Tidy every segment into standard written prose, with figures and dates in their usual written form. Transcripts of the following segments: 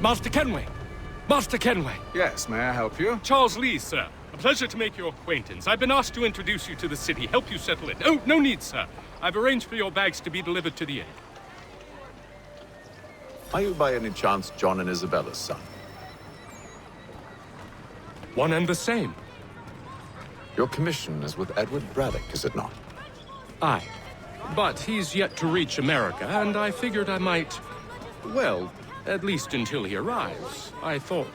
Master Kenway! Master Kenway! Yes, may I help you? Charles Lee, sir. A pleasure to make your acquaintance. I've been asked to introduce you to the city, help you settle it. Oh, no need, sir. I've arranged for your bags to be delivered to the inn. Are you by any chance John and Isabella's son? One and the same. Your commission is with Edward Braddock, is it not? Aye. But he's yet to reach America, and I figured I might... Well, at least until he arrives, I thought.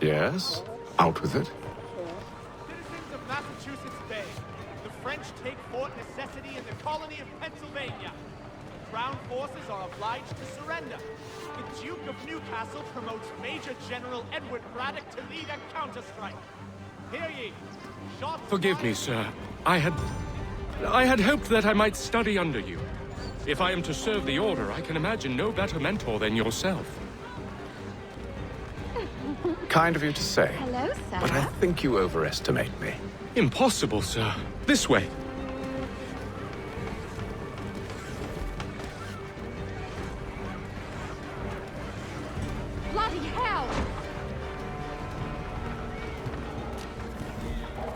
Yes? Out with it. Citizens of Massachusetts Bay, the French take Fort Necessity in the colony of Pennsylvania. The Crown forces are obliged to surrender. The Duke of Newcastle promotes Major General Edward Braddock to lead a counterstrike. Hear ye. Shots Forgive me, sir. I had hoped that I might study under you. If I am to serve the Order, I can imagine no better mentor than yourself. Kind of you to say. Hello, sir. But I think you overestimate me. Impossible, sir. This way. Bloody hell!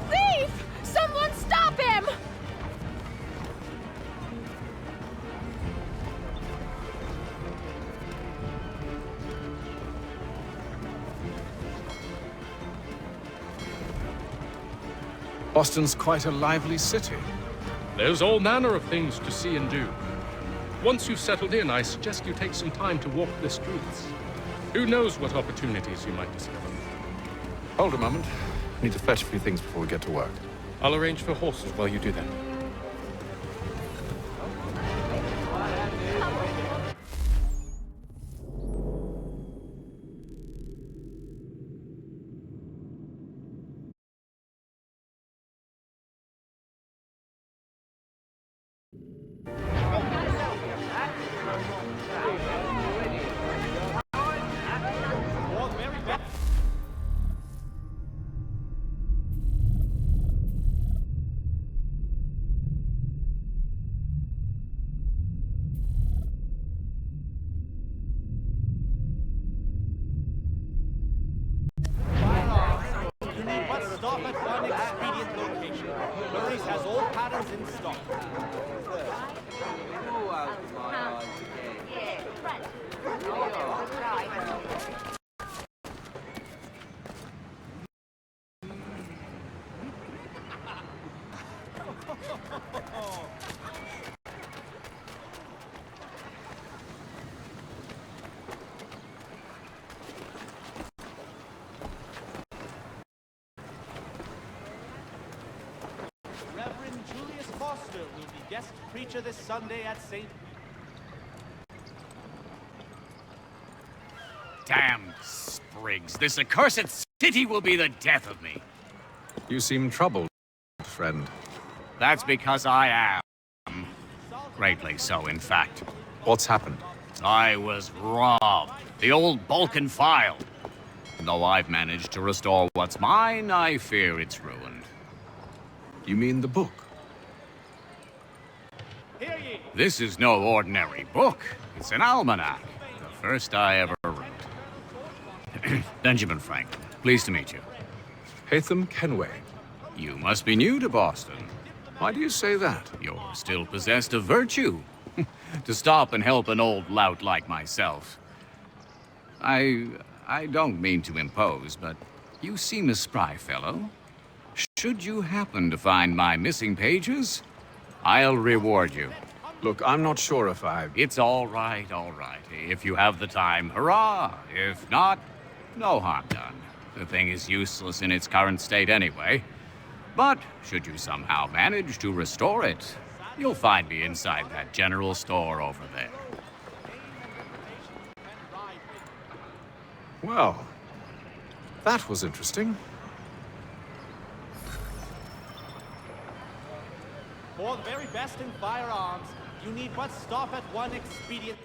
Thief! Someone stop him! Boston's quite a lively city. There's all manner of things to see and do. Once you've settled in, I suggest you take some time to walk the streets. Who knows what opportunities you might discover. Hold a moment. I need to fetch a few things before we get to work. I'll arrange for horses while you do that. Stop at one expedient location. Murray's has all patterns in stock. Reverend Julius Foster will be guest preacher this Sunday at St. Damn sprigs. This accursed city will be the death of me. You seem troubled, friend. That's because I am. Greatly so, in fact. What's happened? I was robbed. The old Balkan file. Though I've managed to restore what's mine, I fear it's ruined. You mean the book? Hear ye! This is no ordinary book. It's an almanac. The first I ever wrote. Benjamin Franklin, pleased to meet you. Hatham Kenway. You must be new to Boston. Why do you say that? You're still possessed of virtue. To stop and help an old lout like myself. I don't mean to impose, but you seem a spry fellow. Should you happen to find my missing pages, I'll reward you. Look, I'm not sure if I... It's all right, all right. If you have the time, hurrah! If not, no harm done. The thing is useless in its current state anyway. But should you somehow manage to restore it, you'll find me inside that general store over there. Well, that was interesting. For the very best in firearms, you need but stop at one expedient...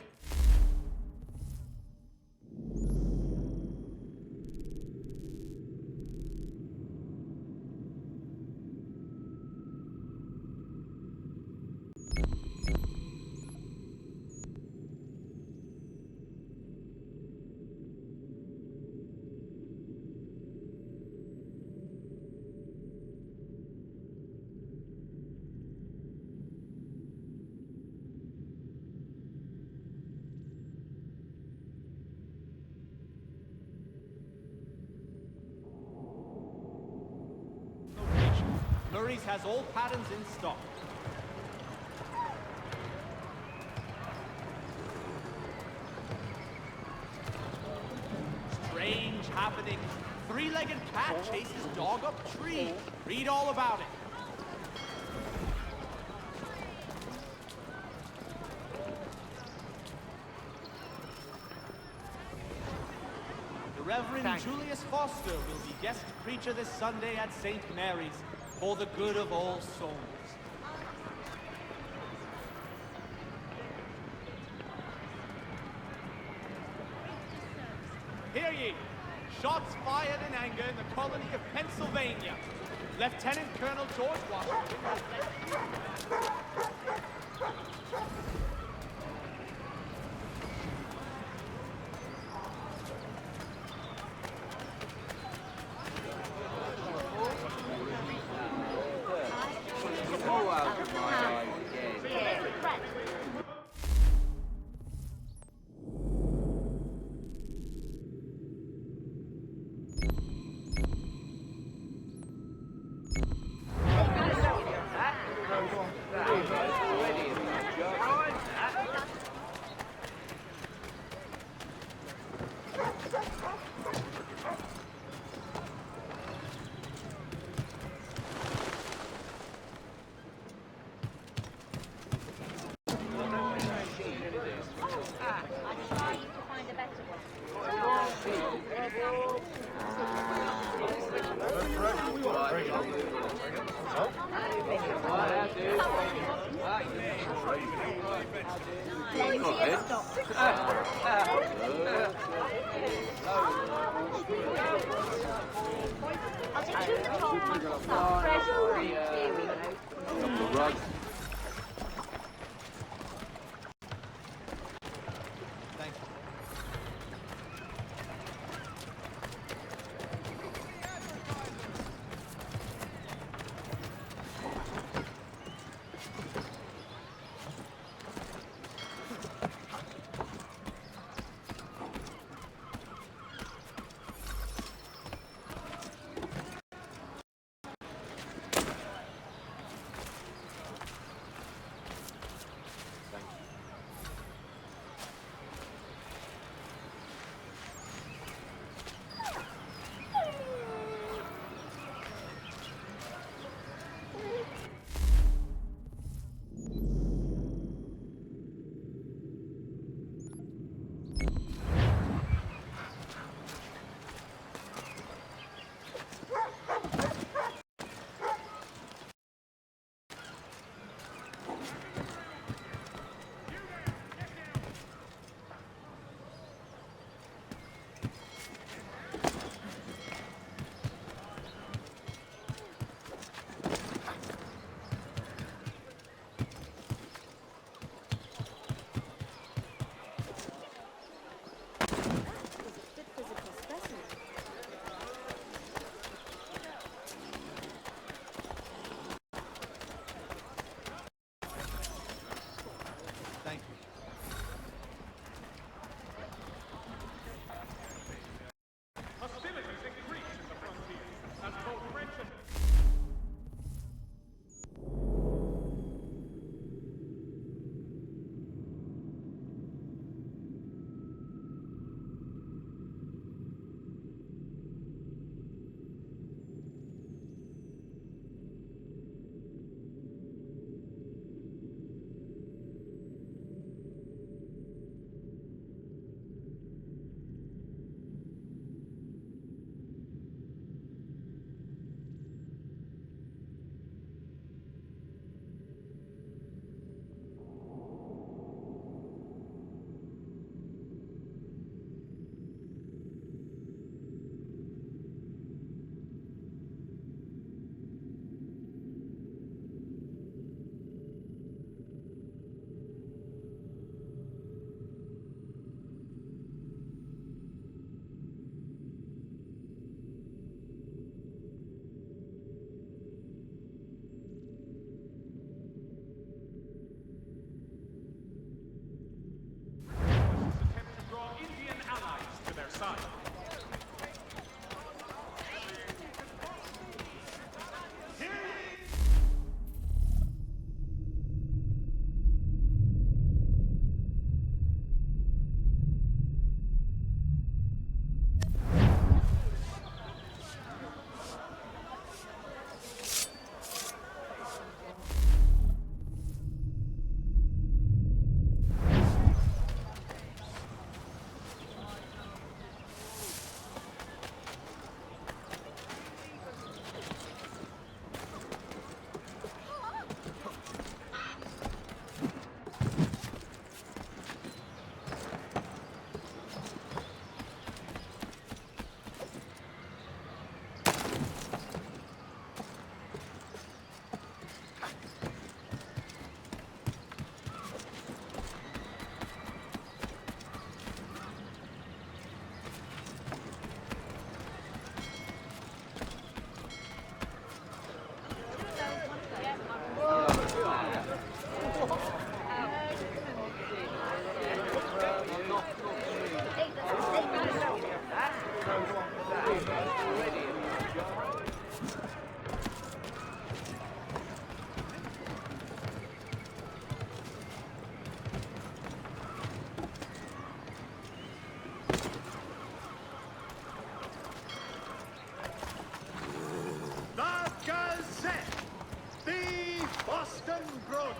Mary's has all patterns in stock. Strange happening. Three-legged cat chases dog up tree. Read all about it. The Reverend Julius Foster will be guest preacher this Sunday at St. Mary's for the good of all souls. Hear ye! Shots fired in anger in the colony of Pennsylvania. Lieutenant Colonel George Washington has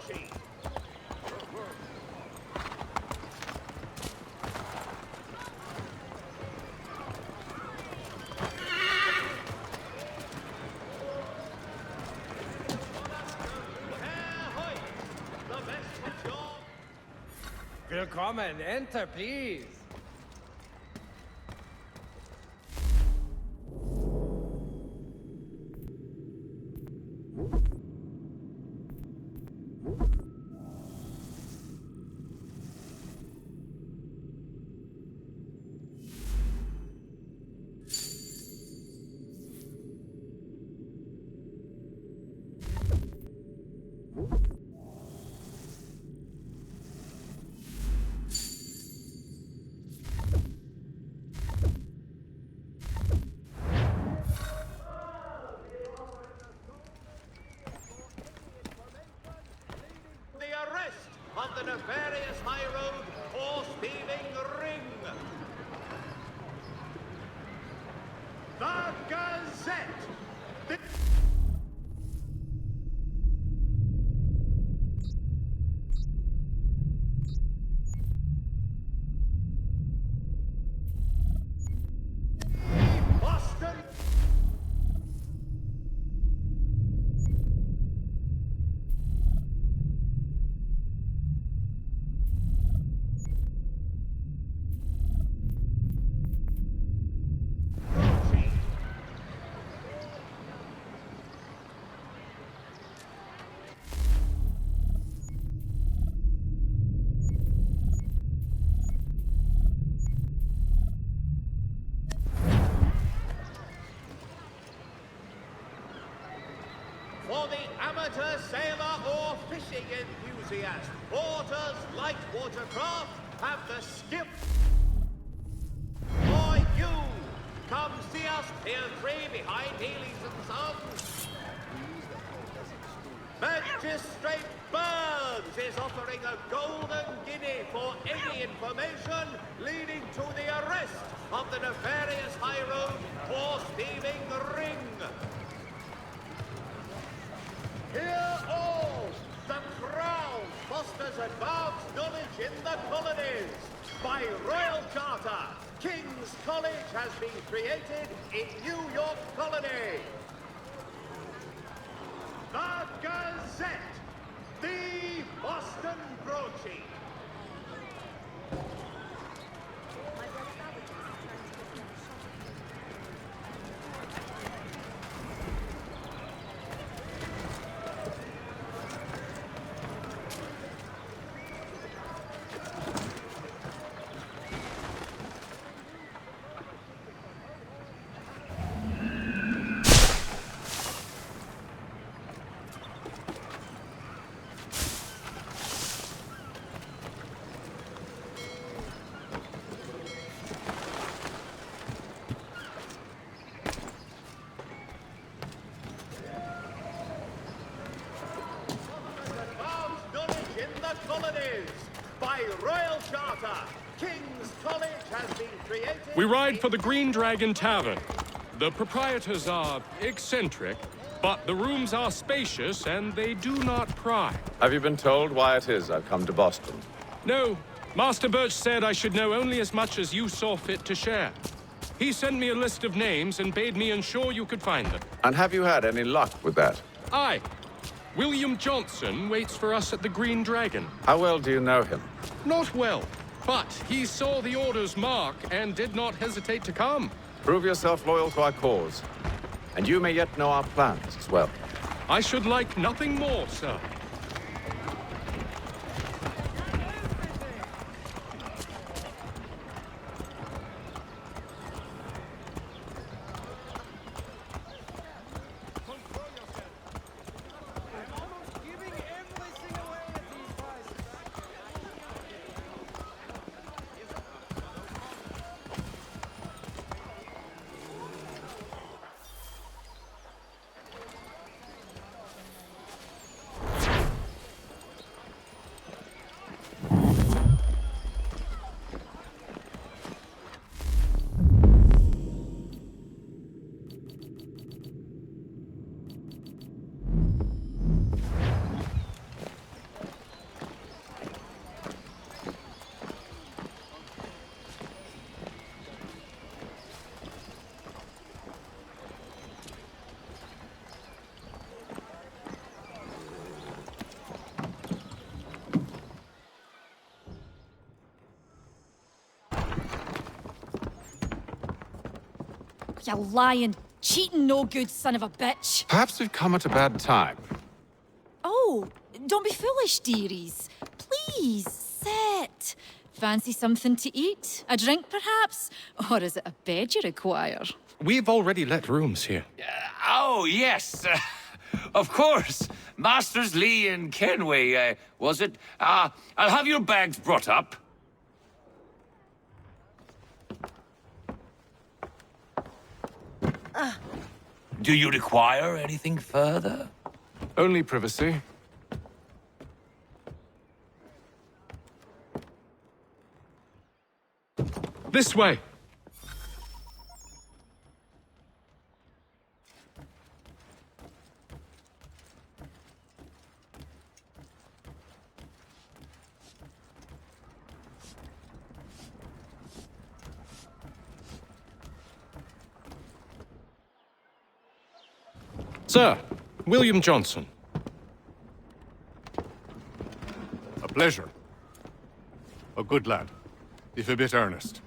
Brochi. Willkommen, enter, please. Of the nefarious high road horse thieving ring. The Gazette. Boston. For the amateur sailor or fishing enthusiast, Porter's light watercraft have the skip. For you, come see us Pier 3 behind Healy's and Sons. Magistrate Burns is offering a golden guinea for any information leading to the arrest of the nefarious high road horse thieving ring. Hear all! The Crown fosters advanced knowledge in the colonies. By royal charter, King's College has been created in New York Colony. The Gazette, the Boston Broadsheet. Colonies. By royal charter, King's College has been created. We ride for the Green Dragon Tavern. The proprietors are eccentric, but the rooms are spacious and they do not pry. Have you been told why it is I've come to Boston? No, Master Birch said I should know only as much as you saw fit to share. He sent me a list of names and bade me ensure you could find them. And have you had any luck with that? Aye. William Johnson waits for us at the Green Dragon. How well do you know him? Not well, but he saw the order's mark and did not hesitate to come. Prove yourself loyal to our cause, and you may yet know our plans as well. I should like nothing more, sir. You lying, cheating, no good son of a bitch. Perhaps we've come at a bad time. Oh, don't be foolish, dearies. Please, sit. Fancy something to eat? A drink, perhaps? Or is it a bed you require? We've already let rooms here. Oh, yes. Of course. Masters Lee and Kenway, was it? I'll have your bags brought up. Do you require anything further? Only privacy. This way! Sir, William Johnson. A pleasure. A good lad, if a bit earnest.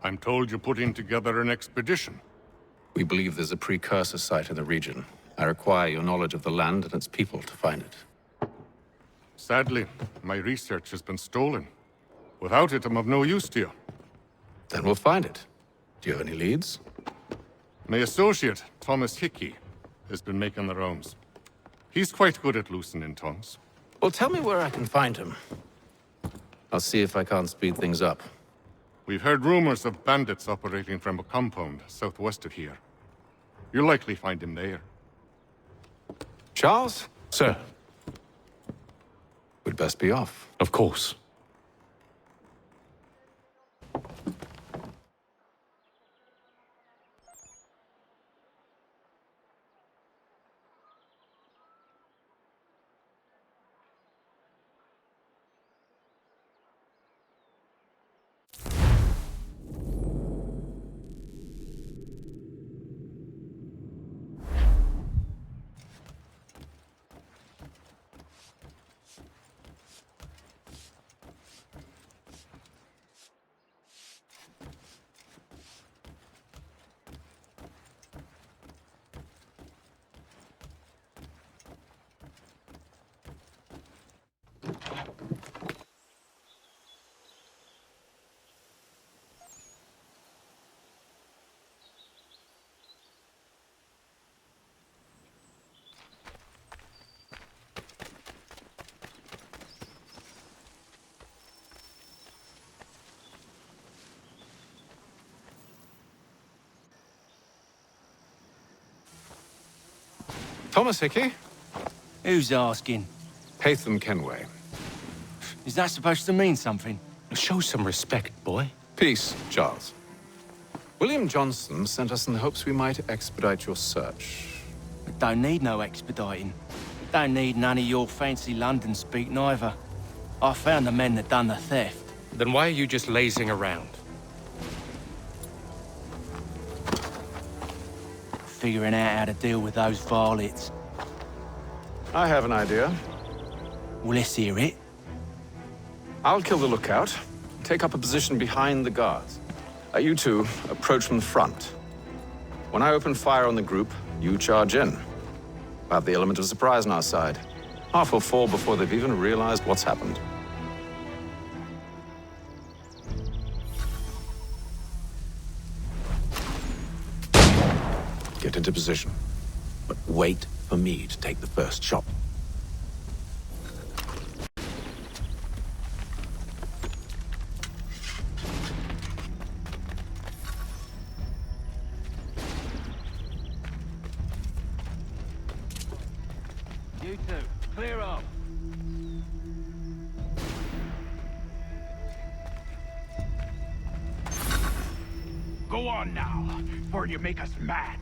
I'm told you're putting together an expedition. We believe there's a precursor site in the region. I require your knowledge of the land and its people to find it. Sadly, my research has been stolen. Without it, I'm of no use to you. Then we'll find it. Do you have any leads? My associate, Thomas Hickey, has been making the rounds. He's quite good at loosening tongues. Well, tell me where I can find him. I'll see if I can't speed things up. We've heard rumors of bandits operating from a compound southwest of here. You'll likely find him there. Charles? Sir, We'd best be off. of course. Thomas Hickey? Who's asking? Haytham Kenway. Is that supposed to mean something? Show some respect, boy. Peace, Charles. William Johnson sent us in the hopes we might expedite your search. I don't need no expediting. Don't need none of your fancy London speak neither. I found the men that done the theft. Then why are you just lazing around? Figuring out how to deal with those varlets. I have an idea. Well, let's hear it. I'll kill the lookout, take up a position behind the guards. You two approach from the front. When I open fire on the group, you charge in. We'll have the element of surprise on our side. Half will fall before they've even realized what's happened. Get into position, but wait for me to take the first shot. You two, clear up. Go on now, before you make us mad.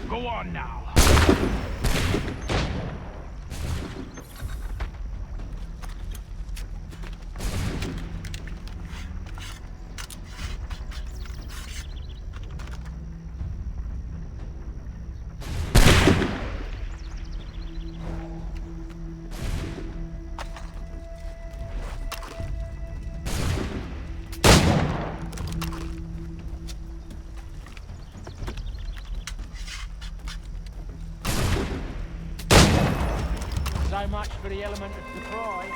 Go on now. So much for the element of surprise.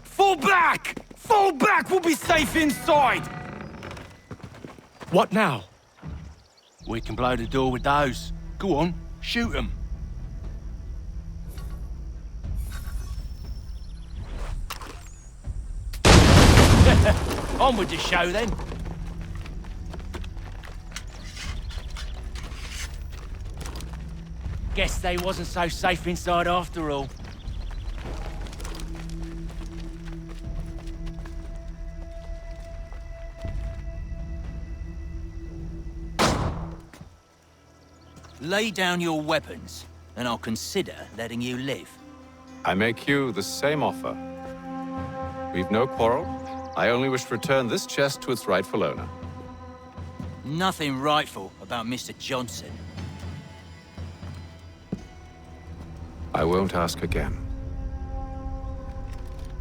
Fall back! Fall back! We'll be safe inside! What now? We can blow the door with those. Go on, shoot them. On with the show then. Guess they wasn't so safe inside after all. Lay down your weapons, and I'll consider letting you live. I make you the same offer. We've no quarrel. I only wish to return this chest to its rightful owner. Nothing rightful about Mr. Johnson. I won't ask again.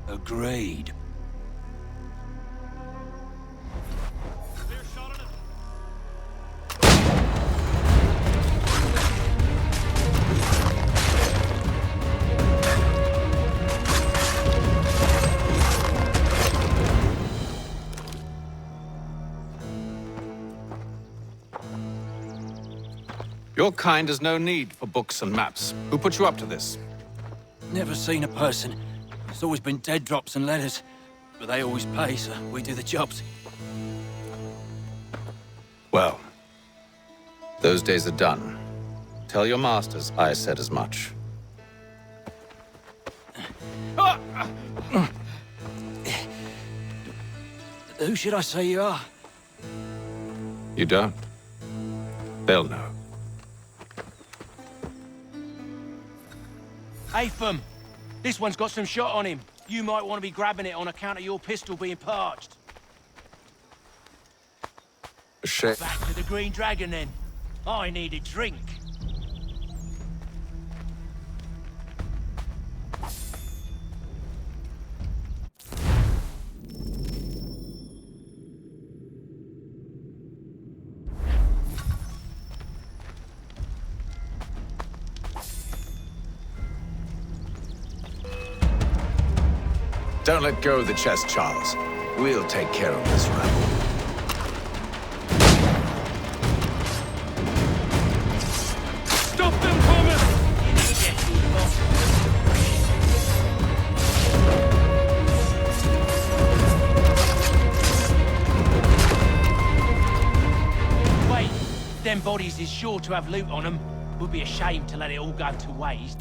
Agreed. Your kind has no need for books and maps. Who put you up to this? Never seen a person. It's always been dead drops and letters. But they always pay, so we do the jobs. Well, those days are done. Tell your masters I said as much. Who should I say you are? You don't? They'll know. Apham, this one's got some shot on him. You might want to be grabbing it on account of your pistol being parched. A shame. Back to the Green Dragon then. I need a drink. Don't let go of the chest, Charles. We'll take care of this rebel. Stop them, Thomas! Wait, them bodies is sure to have loot on them. Would be a shame to let it all go to waste.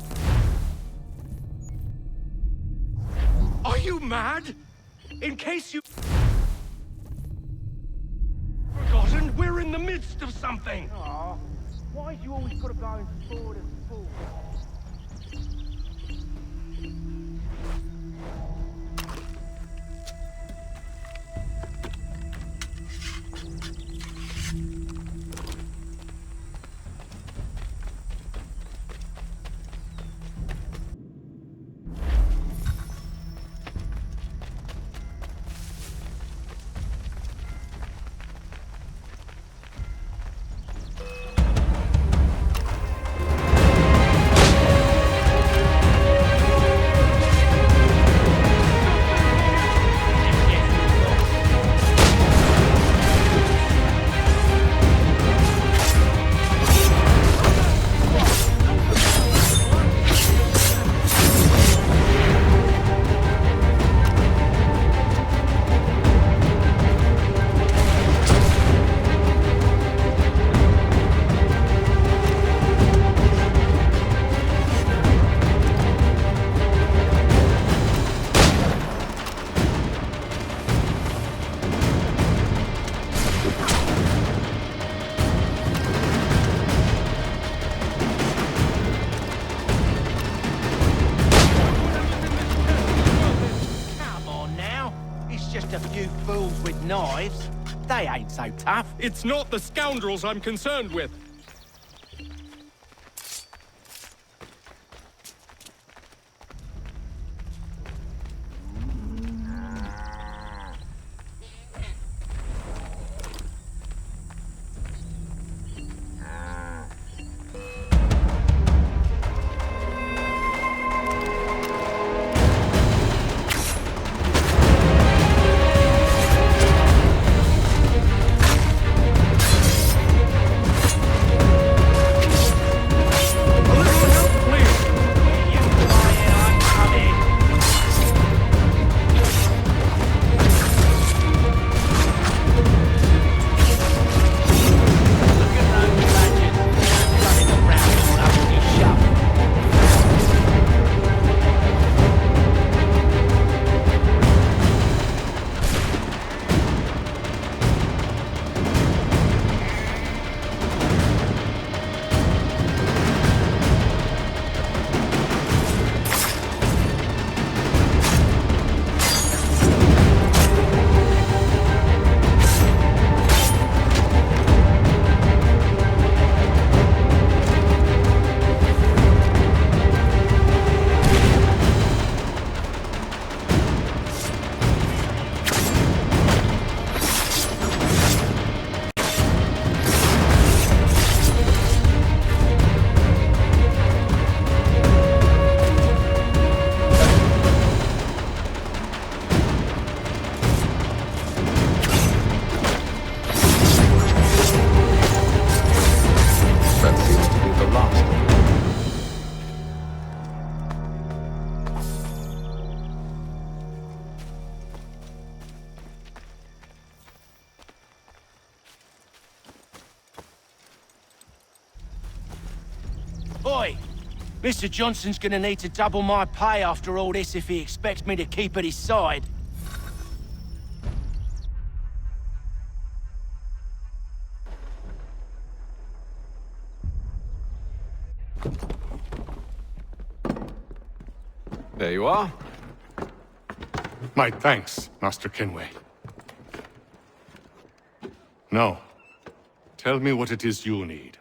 Are you mad? In case you... forgotten, we're in the midst of something! Aw, why do you always gotta go forward and forward? knives. They ain't so tough. It's not the scoundrels I'm concerned with. Oi! Mr. Johnson's gonna need to double my pay after all this if he expects me to keep at his side. There you are. My thanks, Master Kenway. Now, tell me what it is you need.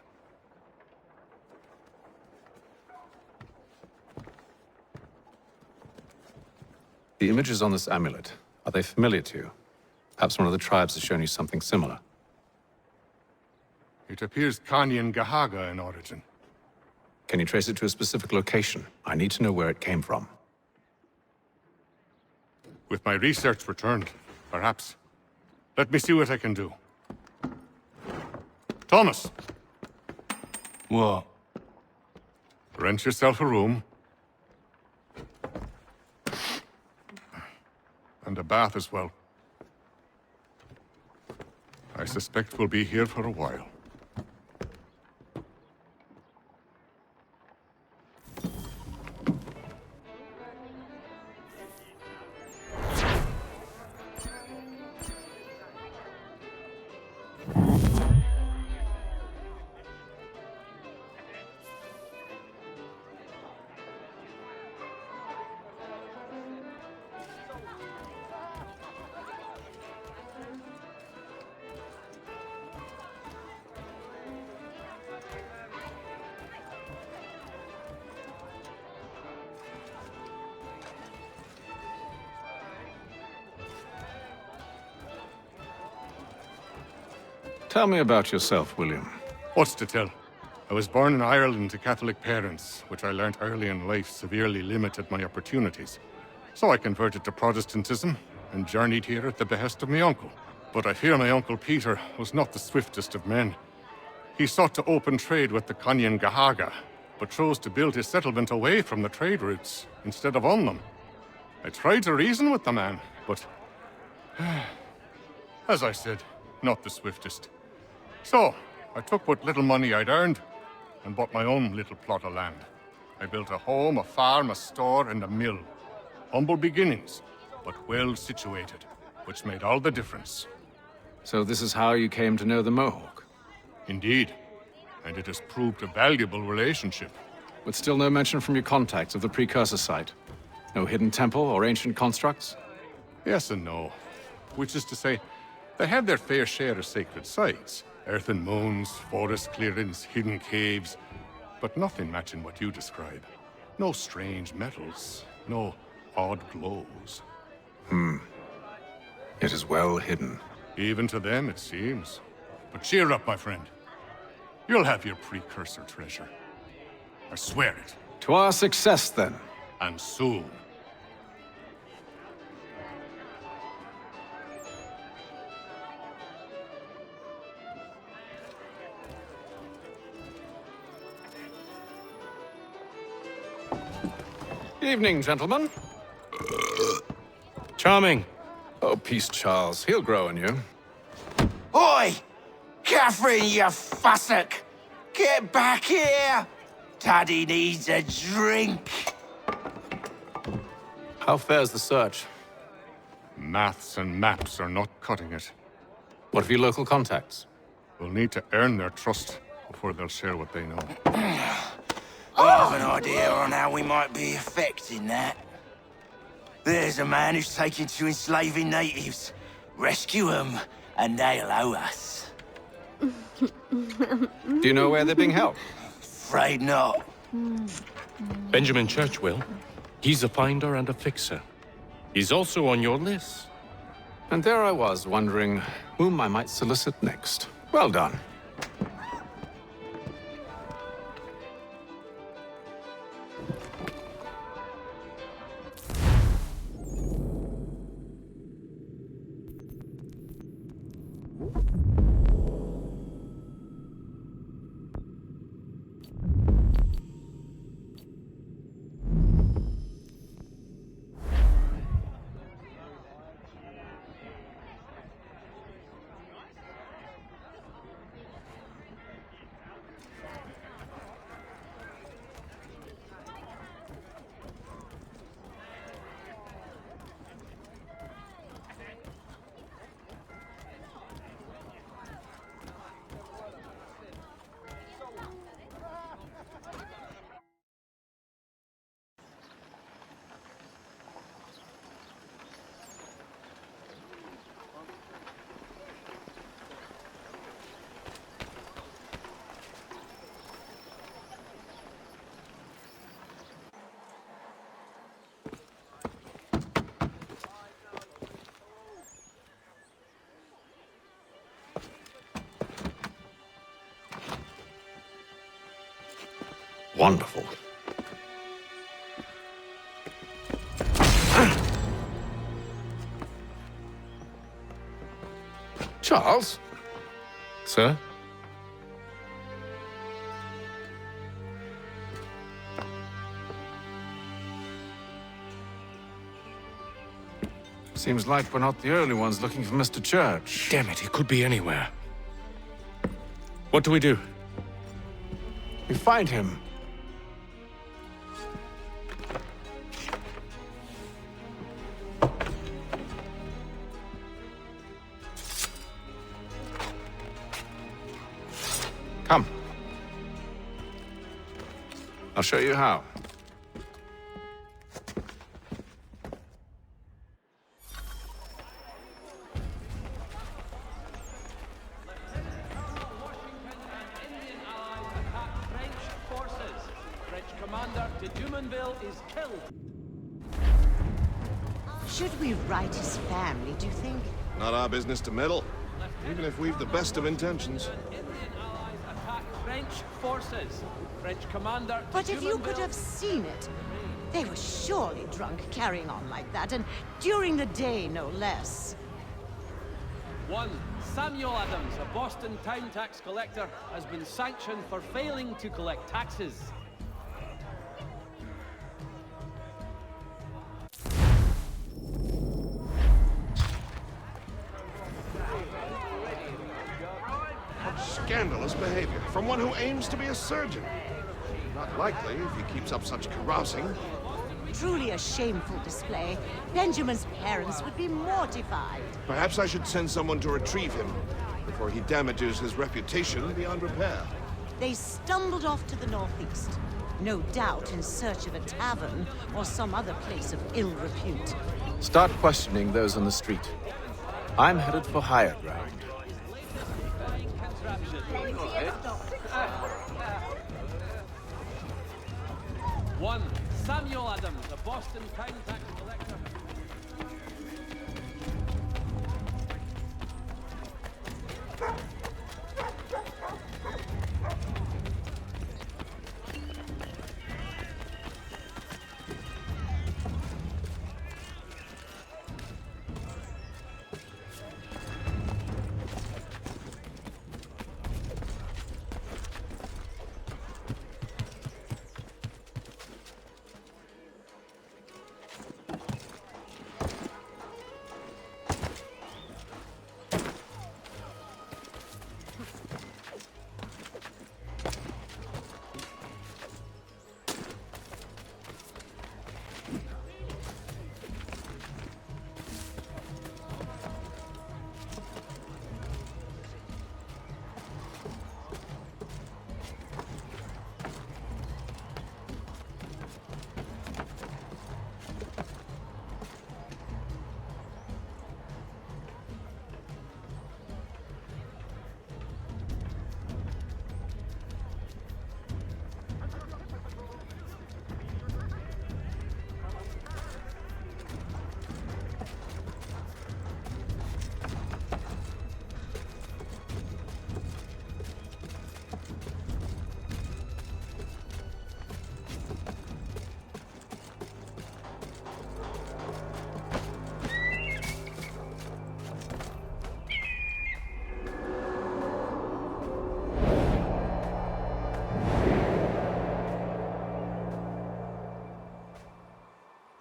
The images on this amulet, are they familiar to you? Perhaps one of the tribes has shown you something similar. It appears Kanyan Gahaga in origin. Can you trace it to a specific location? I need to know where it came from. With my research returned, perhaps. Let me see what I can do. Thomas! What? Rent yourself a room. And a bath as well. I suspect we'll be here for a while. Tell me about yourself, William. What's to tell? I was born in Ireland to Catholic parents, which I learnt early in life severely limited my opportunities. So I converted to Protestantism and journeyed here at the behest of my uncle. But I fear my uncle Peter was not the swiftest of men. He sought to open trade with the Kanyan Gahaga, but chose to build his settlement away from the trade routes instead of on them. I tried to reason with the man, but as I said, not the swiftest. So, I took what little money I'd earned and bought my own little plot of land. I built a home, a farm, a store, and a mill. Humble beginnings, but well situated, which made all the difference. So this is how you came to know the Mohawk? Indeed, and it has proved a valuable relationship. But still no mention from your contacts of the precursor site? No hidden temple or ancient constructs? Yes and no. Which is to say, They have their fair share of sacred sites. Earthen mounds, forest clearings, hidden caves. But nothing matching what you describe. No strange metals, no odd glows. It is well hidden. Even to them, it seems. But cheer up, my friend. You'll have your precursor treasure. I swear it. To our success, then. And soon. Evening, gentlemen. Charming. Oh, peace, Charles. He'll grow on you. Oi! Catherine, you fussock! Get back here! Taddy needs a drink. How fares the search? Maths and maps are not cutting it. What of your local contacts? We'll need to earn their trust before they'll share what they know. I have an idea on how we might be affecting that. There's a man who's taken to enslaving natives. Rescue them, and they'll owe us. Do you know where they're being held? Afraid not. Benjamin Churchwill. He's a finder and a fixer. He's also on your list. And there I was, wondering whom I might solicit next. Well done. Wonderful. Charles? Sir? Seems like we're not the only ones looking for Mr. Church. Damn it, he could be anywhere. What do we do? We find him. Come. I'll show you how. Should we write his family, do you think? Not our business to meddle, even if we've the best of intentions. French forces. French commander. But if you could have seen it, they were surely drunk carrying on like that, and during the day, no less. 1. Samuel Adams, a Boston town tax collector, has been sanctioned for failing to collect taxes. Scandalous behavior from one who aims to be a surgeon. Not likely if he keeps up such carousing. Truly a shameful display. Benjamin's parents would be mortified. Perhaps I should send someone to retrieve him before he damages his reputation beyond repair. They stumbled off to the northeast, no doubt in search of a tavern or some other place of ill repute. Start questioning those on the street. I'm headed for higher ground. One, Samuel Adams, a Boston Times tax collector.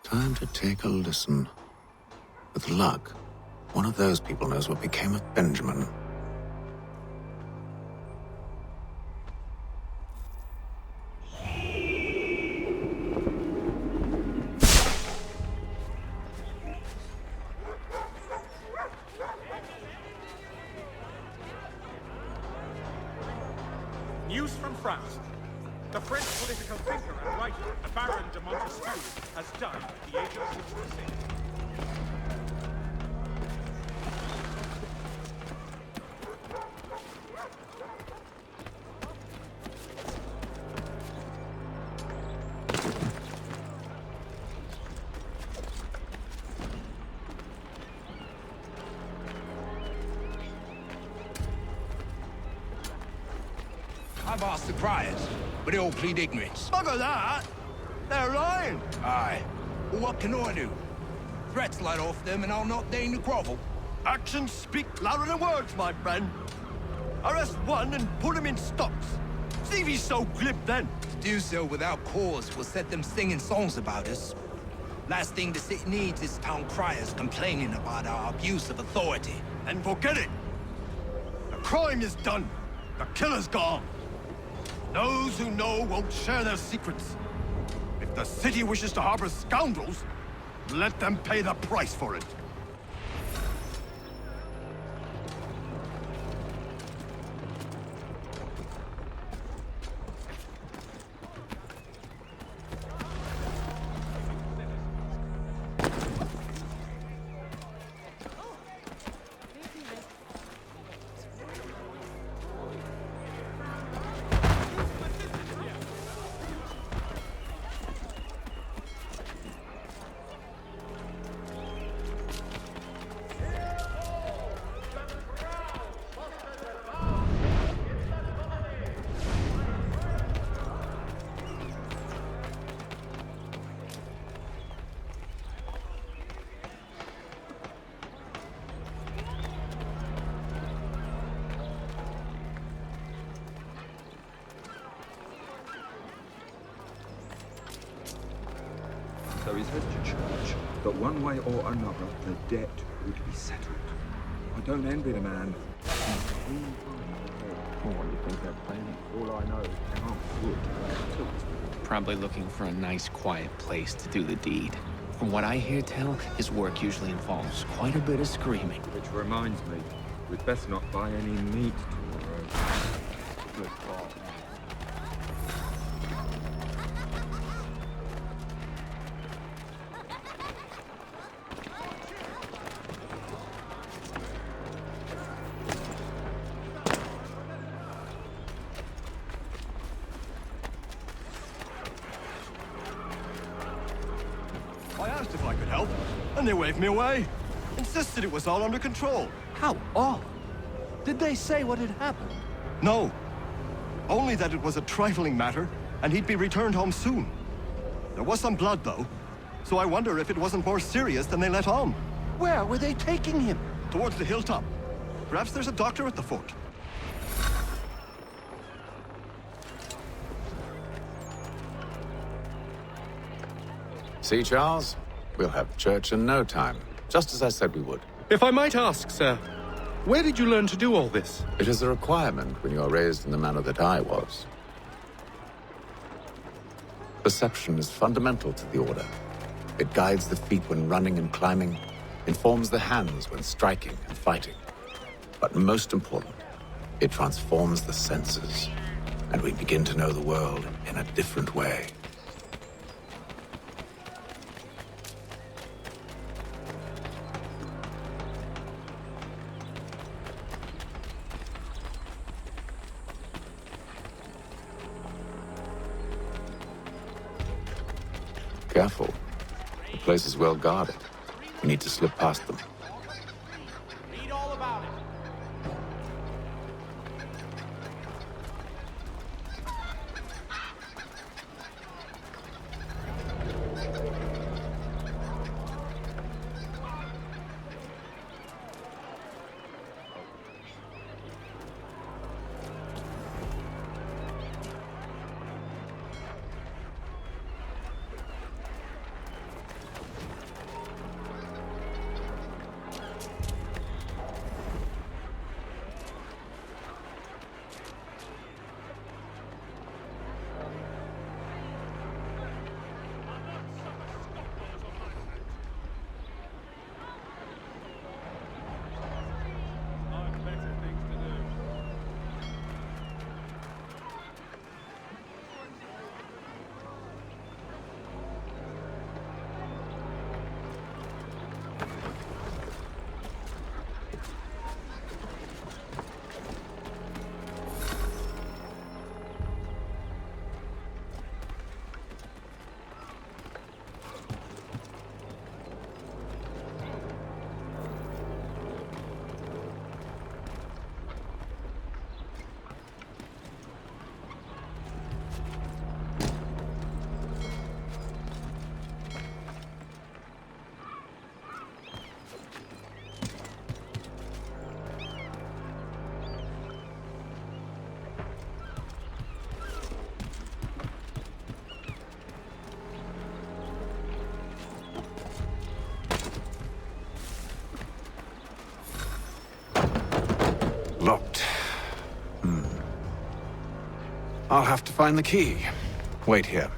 Time to take a listen. With luck, one of those people knows what became of Benjamin. News from France. The French political thinker and writer, Baron de Montesquieu, has died at the age of 66. I've asked the criers, but they all plead ignorance. Bugger that! They're lying! Aye. Well, what can I do? Threats light off them and I'll not deign to grovel. Actions speak louder than words, my friend. Arrest one and put him in stocks. See if he's so glib then. To do so without cause will set them singing songs about us. Last thing the city needs is town criers complaining about our abuse of authority. And forget it! The crime is done. The killer's gone. Those who know won't share their secrets. If the city wishes to harbor scoundrels, let them pay the price for it. So he's headed to church, but one way or another, the debt would be settled. I don't envy the man. What do you think they're planning? All I know is can't wood. Probably looking for a nice, quiet place to do the deed. From what I hear tell, his work usually involves quite a bit of screaming. Which reminds me, we'd best not buy any meat tomorrow. Good thought. and they waved me away. Insisted it was all under control. How odd. Did they say what had happened? No. Only that it was a trifling matter, and he'd be returned home soon. There was some blood, though, so I wonder if it wasn't more serious than they let on. Where were they taking him? Towards the hilltop. Perhaps there's a doctor at the fort. See, Charles? We'll have church in no time, just as I said we would. If I might ask, sir, where did you learn to do all this? It is a requirement when you are raised in the manner that I was. Perception is fundamental to the Order. It guides the feet when running and climbing, informs the hands when striking and fighting. But most important, it transforms the senses, and we begin to know the world in a different way. Careful. The place is well guarded. We need to slip past them. Read all about it. Locked. I'll have to find the key. Wait here.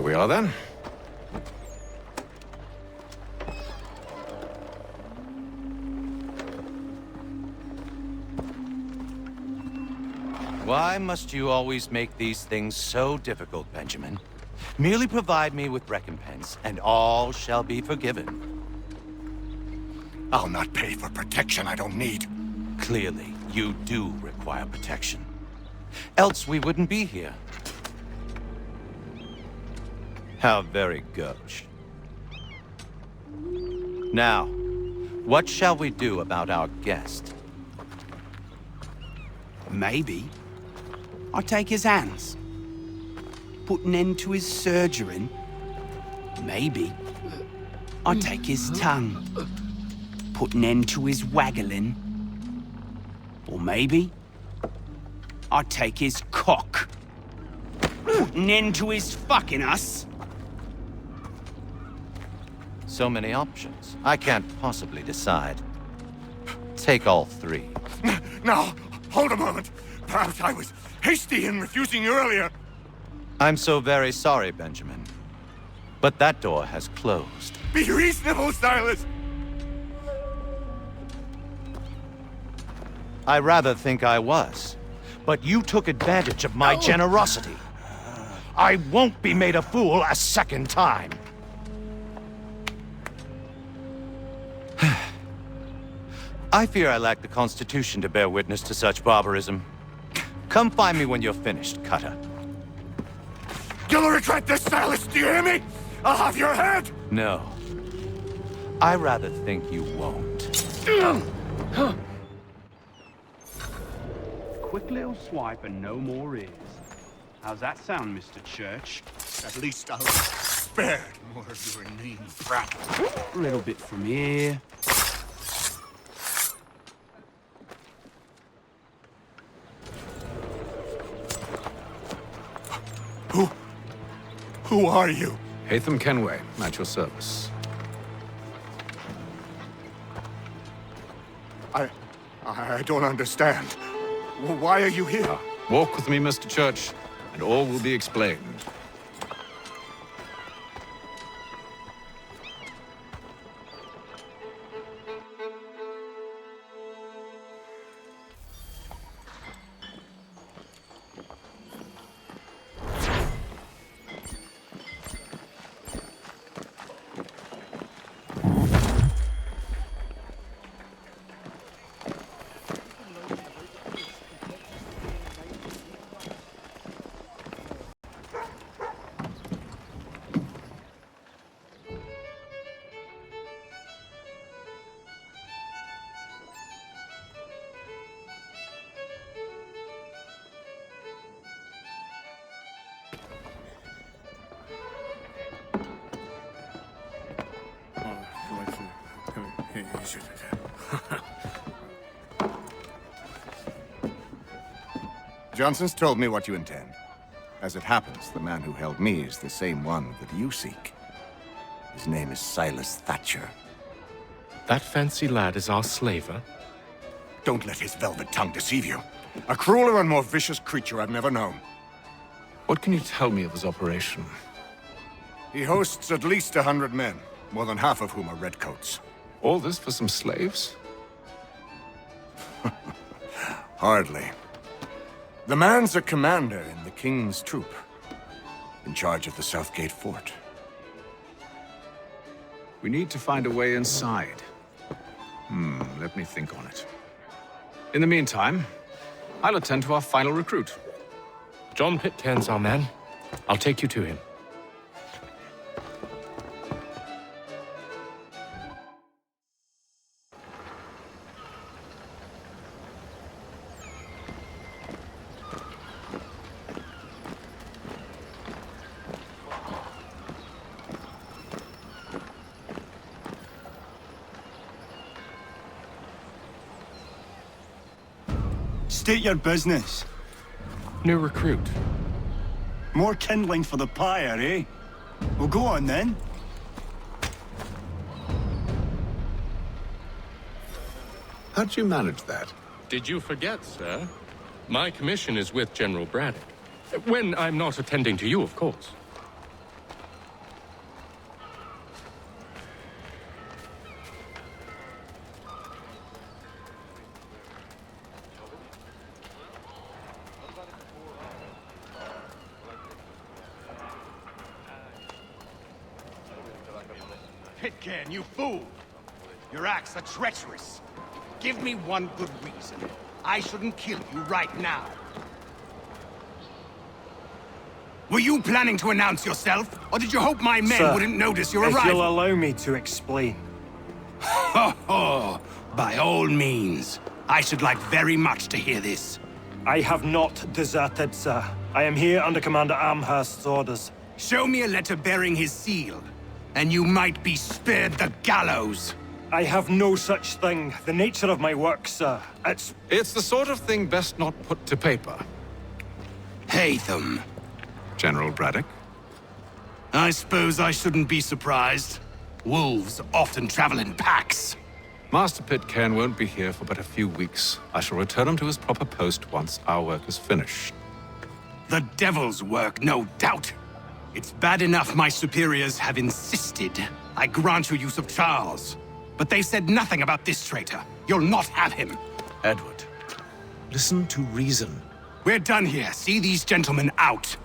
Here we are then. Why must you always make these things so difficult, Benjamin? Merely provide me with recompense, and all shall be forgiven. I'll not pay for protection I don't need. Clearly, you do require protection. Else we wouldn't be here. How very gauche. Now, what shall we do about our guest? Maybe I take his hands, put an end to his surgering. Maybe I take his tongue, put an end to his waggling. Or maybe I take his cock, put an end to his fucking us. So many options. I can't possibly decide. Take all three. No, hold a moment. Perhaps I was hasty in refusing you earlier. I'm so very sorry, Benjamin. But that door has closed. Be reasonable, Silas! I rather think I was. But you took advantage of my generosity. I won't be made a fool a second time. I fear I lack the constitution to bear witness to such barbarism. Come find me when you're finished, Cutter. You'll regret this, Silas, do you hear me? I'll have your head! No. I rather think you won't. Quick little swipe and no more is. How's that sound, Mr. Church? At least I'll spare more of your name, brat. A little bit from here. Who are you? Haytham Kenway, at your service. I don't understand. Why are you here? Walk with me, Mr. Church, and all will be explained. Johnson's told me what you intend. As it happens, the man who held me is the same one that you seek. His name is Silas Thatcher. That fancy lad is our slaver? Don't let his velvet tongue deceive you. A crueler and more vicious creature I've never known. What can you tell me of his operation? He hosts at least 100 men, more than half of whom are redcoats. All this for some slaves? Hardly. The man's a commander in the King's troop, in charge of the Southgate fort. We need to find a way inside. Let me think on it. In the meantime, I'll attend to our final recruit. John Pitcairn's our man. I'll take you to him. State your business. New recruit. More kindling for the pyre, eh? Well, go on then. How'd you manage that? Did you forget, sir? My commission is with General Braddock. When I'm not attending to you, of course. Pitcairn, you fool! Your acts are treacherous. Give me one good reason. I shouldn't kill you right now. Were you planning to announce yourself? Or did you hope my men wouldn't notice your arrival? If you'll allow me to explain. Ho ho! By all means. I should like very much to hear this. I have not deserted, sir. I am here under Commander Amherst's orders. Show me a letter bearing his seal, and you might be spared the gallows. I have no such thing. The nature of my work, sir. It's the sort of thing best not put to paper. Haytham. General Braddock? I suppose I shouldn't be surprised. Wolves often travel in packs. Master Pitcairn won't be here for but a few weeks. I shall return him to his proper post once our work is finished. The devil's work, no doubt. It's bad enough my superiors have insisted I grant you use of Charles. But they've said nothing about this traitor. You'll not have him. Edward, listen to reason. We're done here. See these gentlemen out.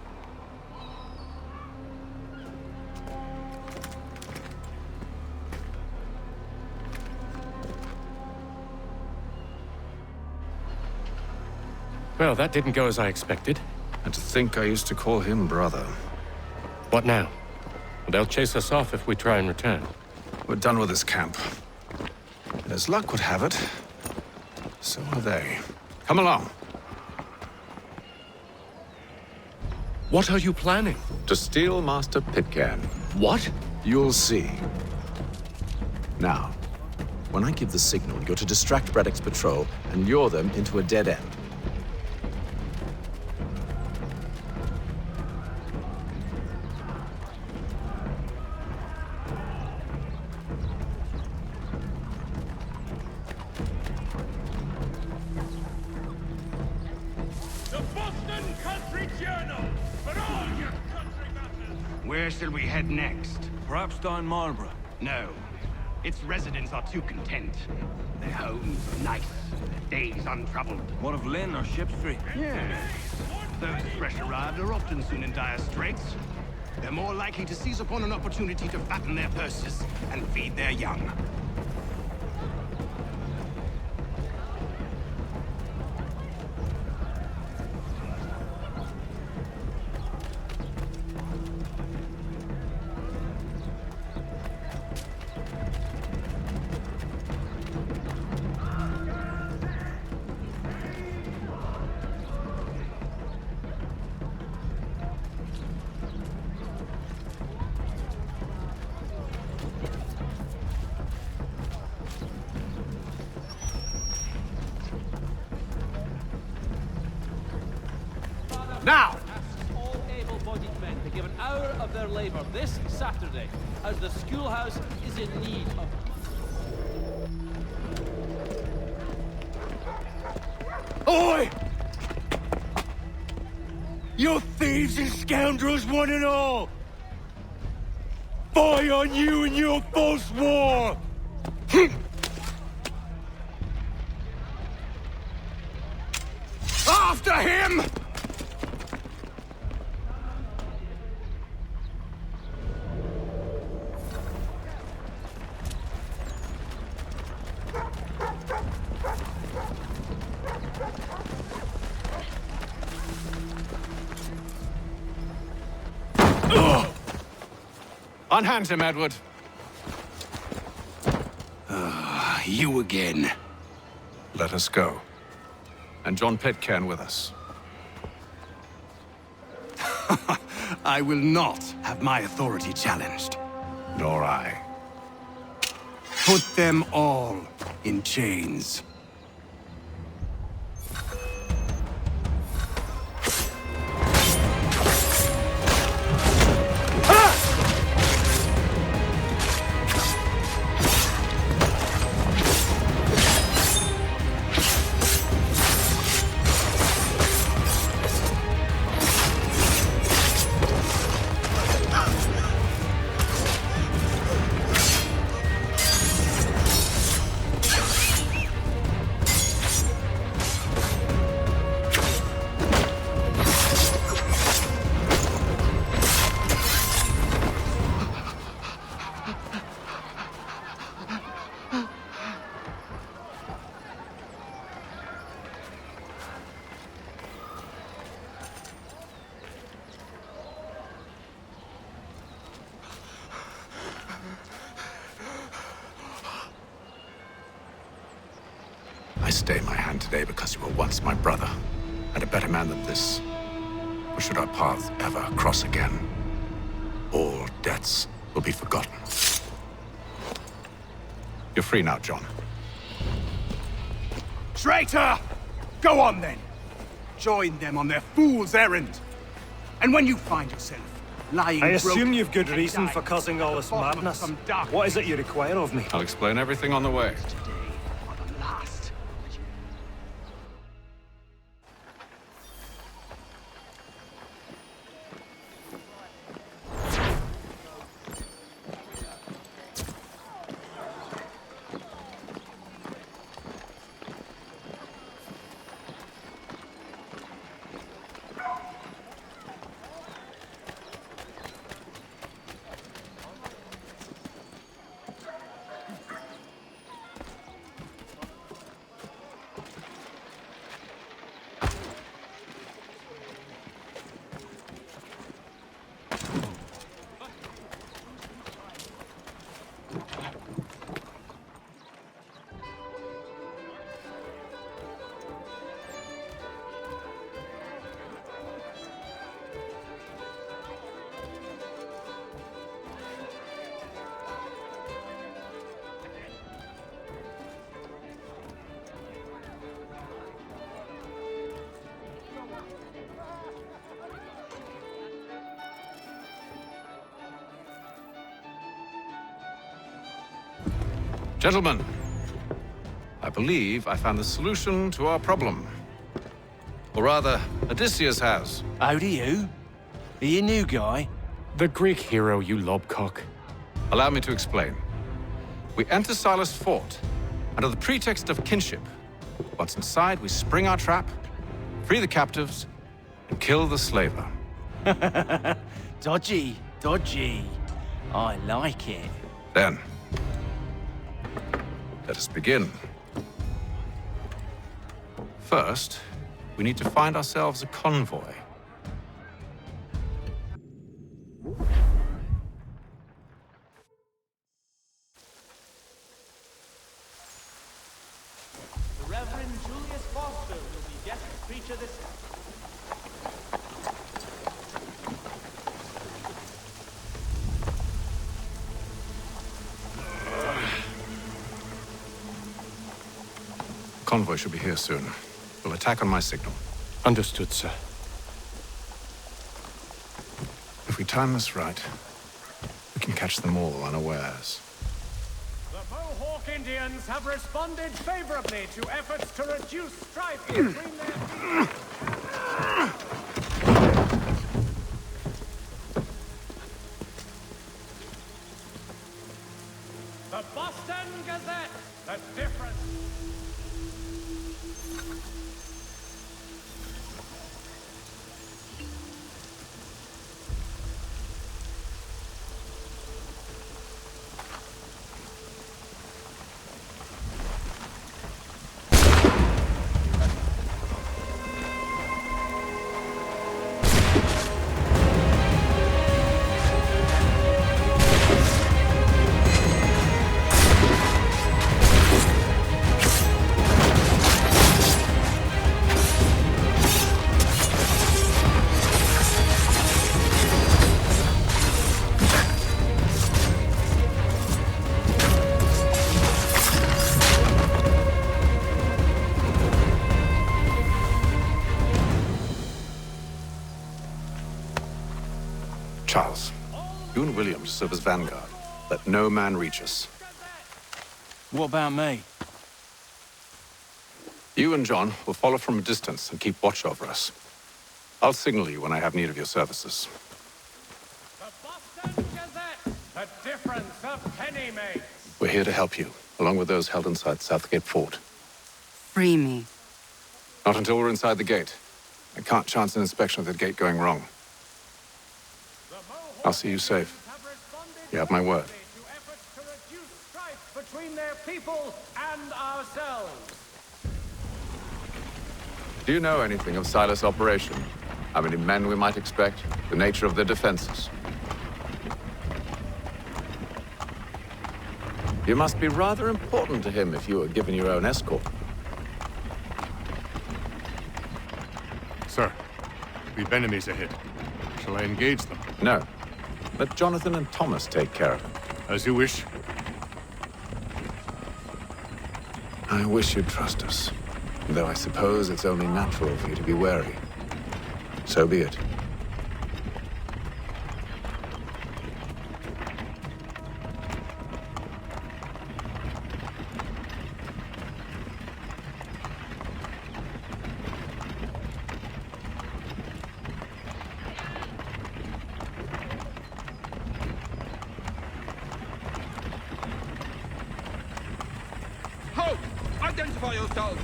Well, that didn't go as I expected. And to think I used to call him brother. What now? They'll chase us off if we try and return. We're done with this camp. And as luck would have it, so are they. Come along. What are you planning? To steal Master Pitcairn. What? You'll see. Now, when I give the signal, you're to distract Braddock's patrol and lure them into a dead end. Where shall we head next? Perhaps down Marlborough. No. Its residents are too content. Their homes are nice, their days untroubled. What of Lynn or Ship Street? Yes. Those fresh arrived are often soon in dire straits. They're more likely to seize upon an opportunity to fatten their purses and feed their young. Now! All able-bodied men to give an hour of their labor this Saturday, as the schoolhouse is in need of... Oi! You thieves and scoundrels, one and all! Fie on you and your false war! After him! Unhand him, Edward. You again. Let us go. And John Pitcairn with us. I will not have my authority challenged. Nor I. Put them all in chains. I stay my hand today because you were once my brother, and a better man than this. For should our paths ever cross again, all debts will be forgotten. You're free now, John. Traitor! Go on then! Join them on their fool's errand! And when you find yourself lying I assume broken you've good and reason dying for causing all at the this bottom of madness. some dark What is it you require of me? I'll explain everything on the way. Gentlemen, I believe I found the solution to our problem. Or rather, Odysseus has. How do you? Are you new guy? The Greek hero, you lobcock. Allow me to explain. We enter Silas' fort, under the pretext of kinship. Once inside, we spring our trap, free the captives, and kill the slaver. Dodgy, dodgy. I like it. Then, let us begin. First, we need to find ourselves a convoy. The Reverend Julius Foster will be guest preacher this Convoy should be here soon. We'll attack on my signal. Understood, sir. If we time this right, we can catch them all unawares. The Mohawk Indians have responded favorably to efforts to reduce strife between their people. The Boston Gazette, the difference. Charles, you and William serve as vanguard. Let no man reach us. What about me? You and John will follow from a distance and keep watch over us. I'll signal you when I have need of your services. The Boston Gazette, the difference a penny makes. We're here to help you, along with those held inside Southgate Fort. Free me. Not until we're inside the gate. I can't chance an inspection of the gate going wrong. I'll see you safe. You have my word. To efforts to reduce strife between their people and ourselves. Do you know anything of Silas' operation? How many men we might expect? The nature of their defenses? You must be rather important to him if you were given your own escort. Sir, we've enemies ahead. Shall I engage them? No. Let Jonathan and Thomas take care of him. As you wish. I wish you'd trust us. Though I suppose it's only natural for you to be wary. So be it. Halt! Identify yourselves!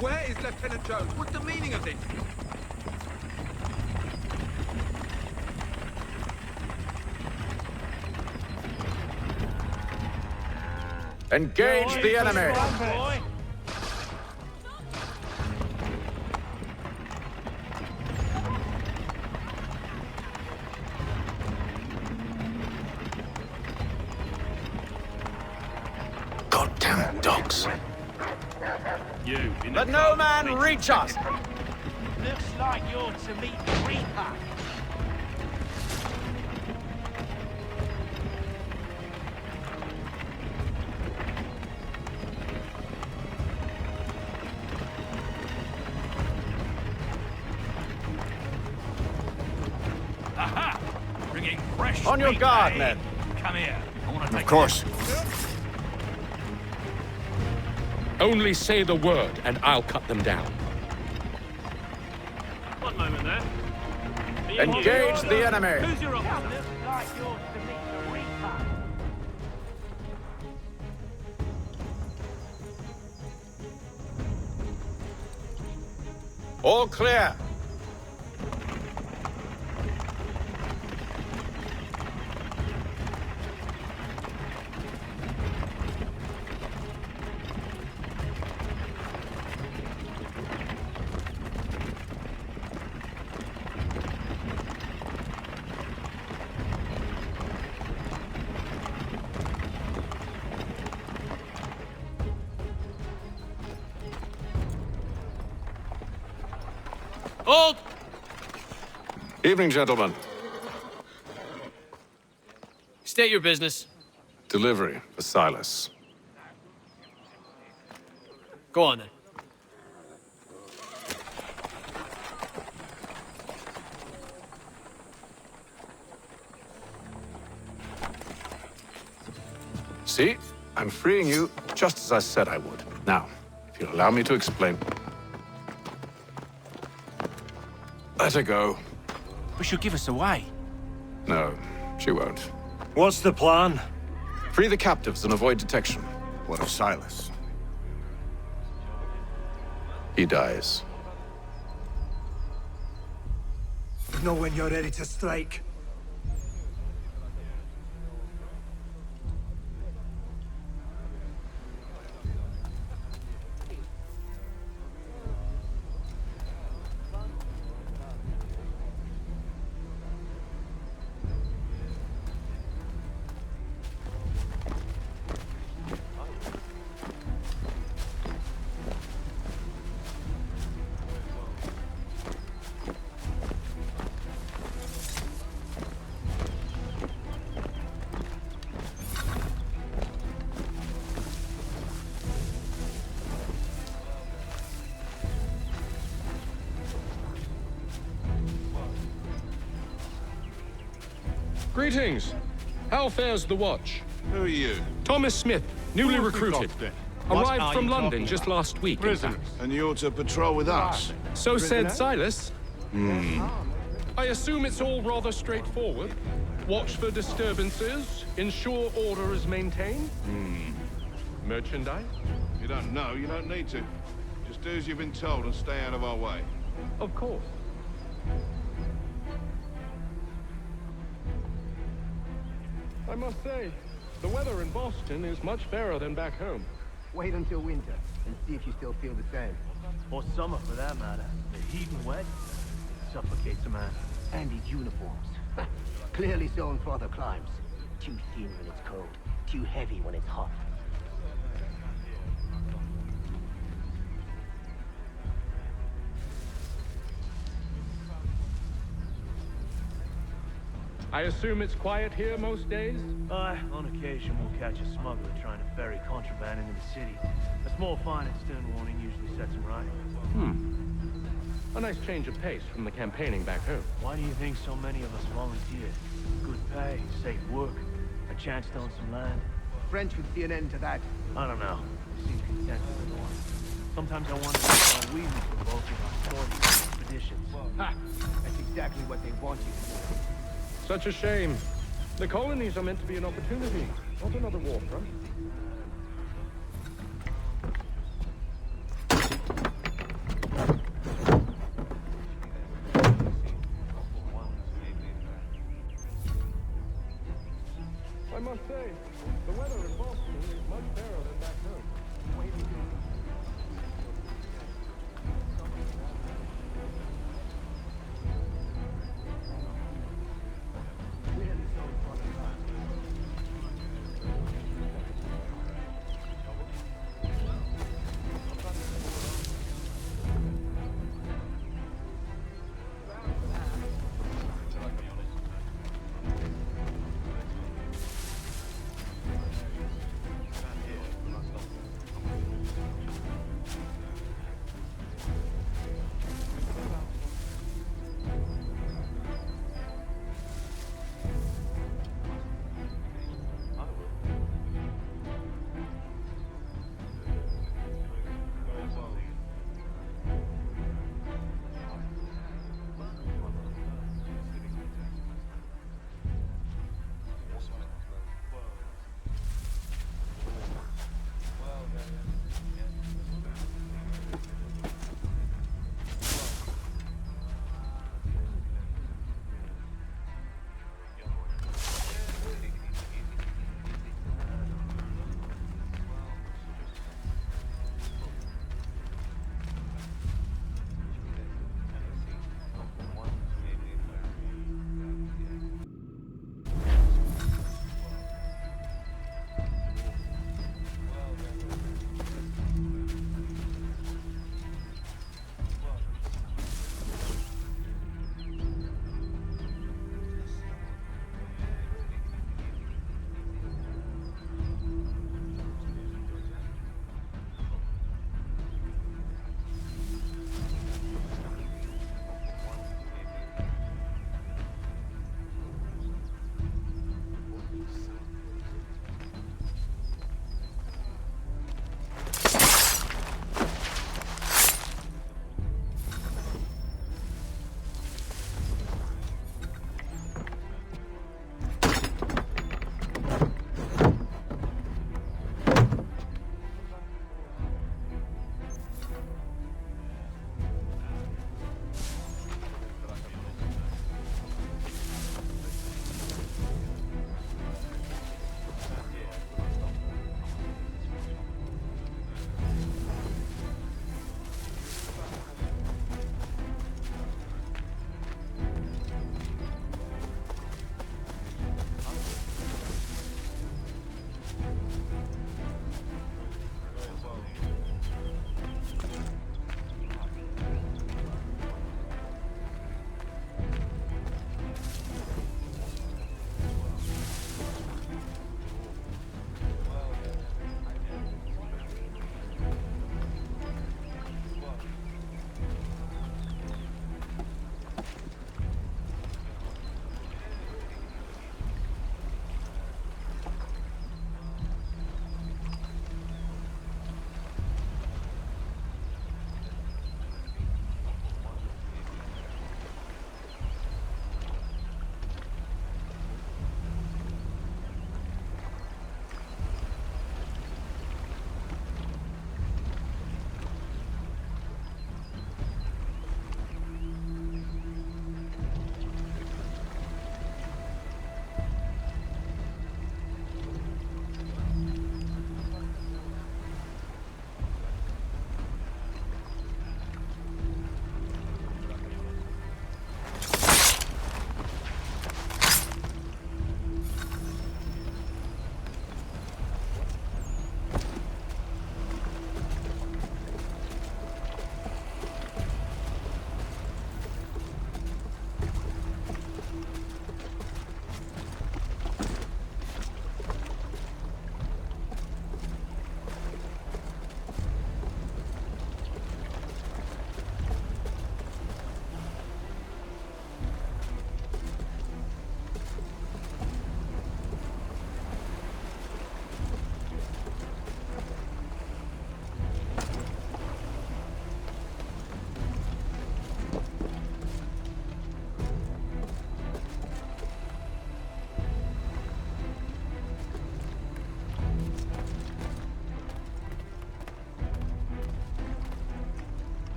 Where is Lieutenant Jones? What's the meaning of this? Engage the enemy! Goddamn dogs. Let no man reach us! Looks like you're to meet the Reaper. Aha! Bringing fresh On your meat, guard, eh? men. Come here. I want to take Of course. Only say the word, and I'll cut them down. One moment there. Engage the enemy! Who's your officer? All clear. Hold! Evening, gentlemen. State your business. Delivery for Silas. Go on then. See? I'm freeing you just as I said I would. Now, if you'll allow me to explain. Let her go. But she'll give us away. No, she won't. What's the plan? Free the captives and avoid detection. What of Silas? He dies. Know when you're ready to strike. Greetings. How fares the watch? Who are you? Thomas Smith, newly recruited. Arrived from London just last week. Prisoners. And you're to patrol with us? So said Silas. Hmm. I assume it's all rather straightforward. Watch for disturbances, ensure order is maintained. Merchandise? You don't know, you don't need to. Just do as you've been told and stay out of our way. Of course. I must say, the weather in Boston is much fairer than back home. Wait until winter and see if you still feel the same. Or summer, for that matter. The heat and wet suffocates a man. And his uniforms. Clearly sewn for other climes. Too thin when it's cold, too heavy when it's hot. I assume it's quiet here most days? On occasion we'll catch a smuggler trying to ferry contraband into the city. A small fine and stern warning usually sets him right. A nice change of pace from the campaigning back home. Why do you think so many of us volunteered? Good pay, safe work, a chance to own some land. French would see an end to that. I don't know. They seem content with the norm. Sometimes I wonder if we need to both of our stories and expeditions. Ha! That's exactly what they want you to do. Such a shame. The colonies are meant to be an opportunity, not another war front. I must say, the weather in Boston is much fairer than back home.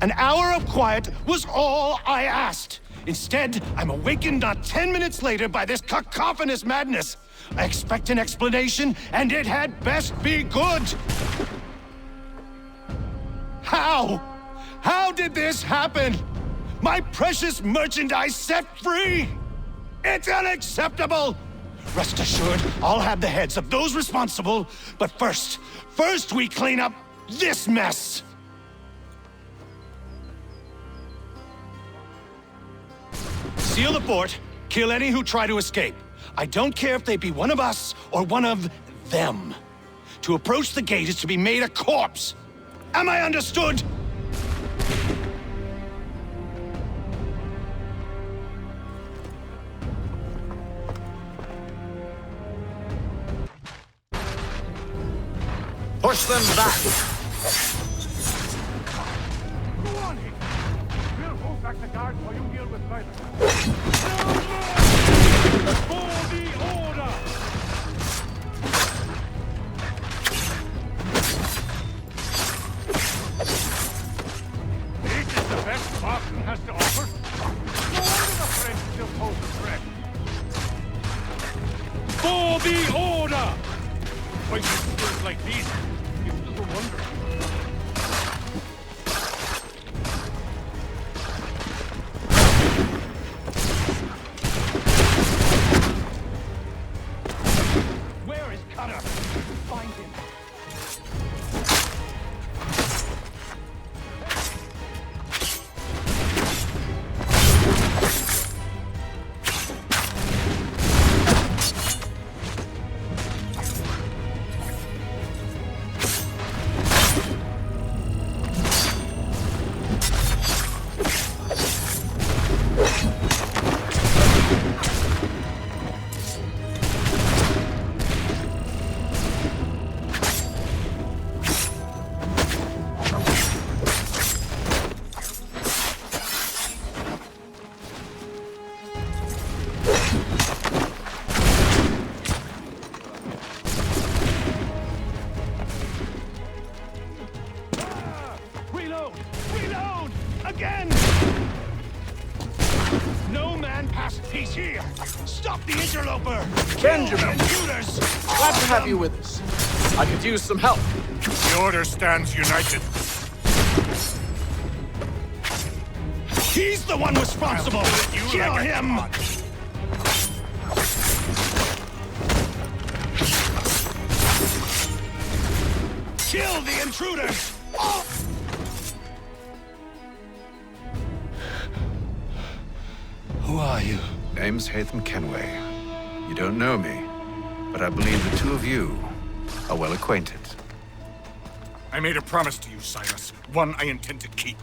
An hour of quiet was all I asked. Instead, I'm awakened not 10 minutes later by this cacophonous madness. I expect an explanation, and it had best be good. How? How did this happen? My precious merchandise set free? It's unacceptable! Rest assured, I'll have the heads of those responsible, but first we clean up this mess! Seal the fort, kill any who try to escape. I don't care if they be one of us or one of them. To approach the gate is to be made a corpse. Am I understood? Push them back! Go on, Hick. We'll hold back the guards while you deal with Silas. For the order! This is the best Boston has to offer. No wonder the French still pose a threat. For the order! Fighting skills like these, it's little wonder. Where is Cutter? Find him. Reload! Again! No man past peace here! Stop the interloper! Benjamin! Intruders! Glad to have you with us. I could use some help. The Order stands united. He's the one responsible! Kill him! Kill the intruders! Oh! Who are you? Name's Hatham Kenway. You don't know me, but I believe the two of you are well acquainted. I made a promise to you, Silas. One I intend to keep.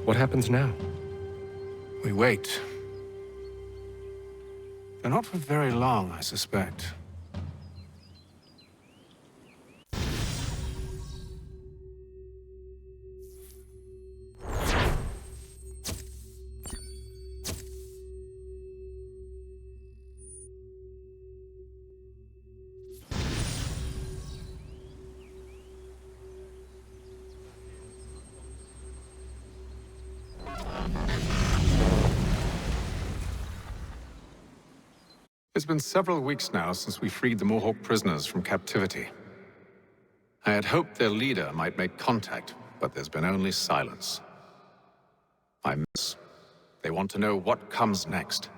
What happens now? We wait. But not for very long, I suspect. It's been several weeks now since we freed the Mohawk prisoners from captivity. I had hoped their leader might make contact, but there's been only silence. I miss. They want to know what comes next,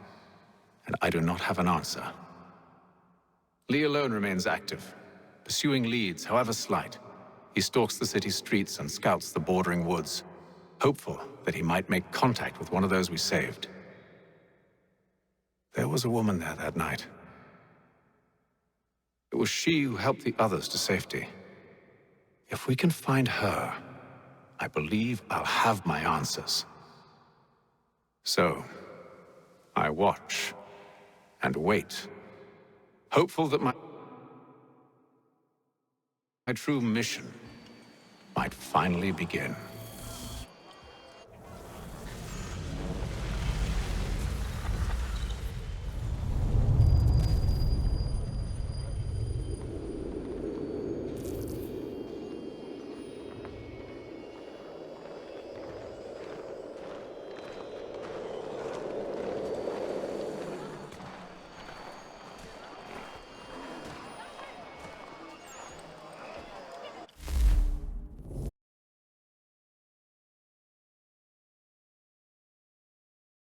and I do not have an answer. Lee alone remains active, pursuing leads, however slight. He stalks the city streets and scouts the bordering woods, hopeful that he might make contact with one of those we saved. There was a woman there that night. It was she who helped the others to safety. If we can find her, I believe I'll have my answers. So, I watch and wait, hopeful that my true mission might finally begin.